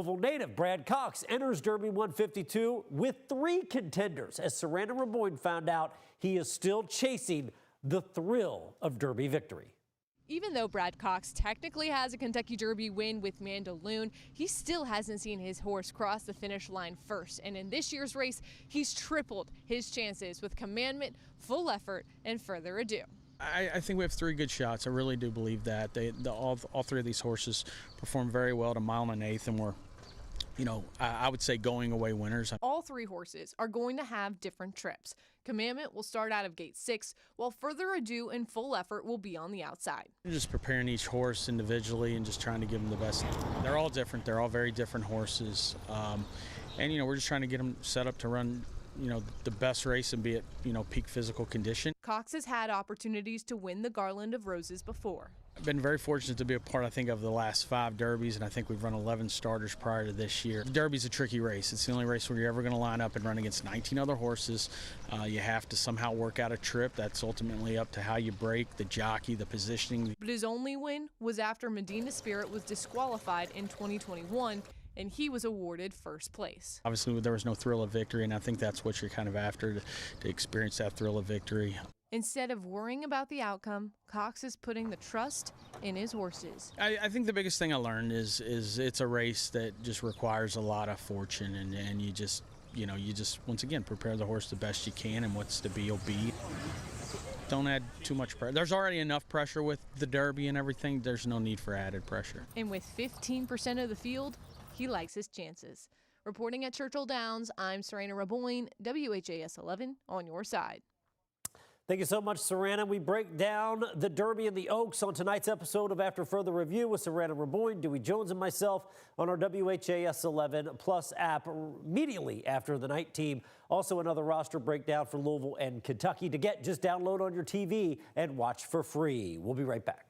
Louisville native Brad Cox enters Derby 152 with 3 contenders as Serena Raboin found out he is still chasing the thrill of Derby victory. Even though Brad Cox technically has a Kentucky Derby win with Mandaloun, he still hasn't seen his horse cross the finish line first. And in this year's race, he's tripled his chances with Commandment, Full Effort, and Further Ado. I think we have 3 good shots. I really do believe that. All 3 of these horses performed very well at a mile and an eighth, and were, I would say going away winners. All 3 horses are going to have different trips. Commandment will start out of gate 6, while Further Ado and Full Effort will be on the outside. Just preparing each horse individually and just trying to give them the best. They're all different. They're all very different horses. And, we're just trying to get them set up to run, the best race and be at, peak physical condition. Cox has had opportunities to win the Garland of Roses before. I've been very fortunate to be a part, I think, of the last 5 Derbies, and I think we've run 11 starters prior to this year. The Derby's a tricky race. It's the only race where you're ever going to line up and run against 19 other horses. You have to somehow work out a trip. That's ultimately up to how you break, the jockey, the positioning. But his only win was after Medina Spirit was disqualified in 2021, and he was awarded first place. Obviously, there was no thrill of victory, and I think that's what you're kind of after, to experience that thrill of victory. Instead of worrying about the outcome, Cox is putting the trust in his horses. I think the biggest thing I learned is it's a race that just requires a lot of fortune, and you just once again prepare the horse the best you can, and what's to be will be. Don't add too much pressure. There's already enough pressure with the Derby and everything. There's no need for added pressure. And with 15% of the field, he likes his chances. Reporting at Churchill Downs, I'm Serena Raboin, WHAS 11 on your side. Thank you so much, Serena. We break down the Derby and the Oaks on tonight's episode of After Further Review with Serena Raboin, Dewey Jones, and myself on our WHAS 11 Plus app immediately after the night team. Also another roster breakdown for Louisville and Kentucky to get. Just download on your TV and watch for free. We'll be right back.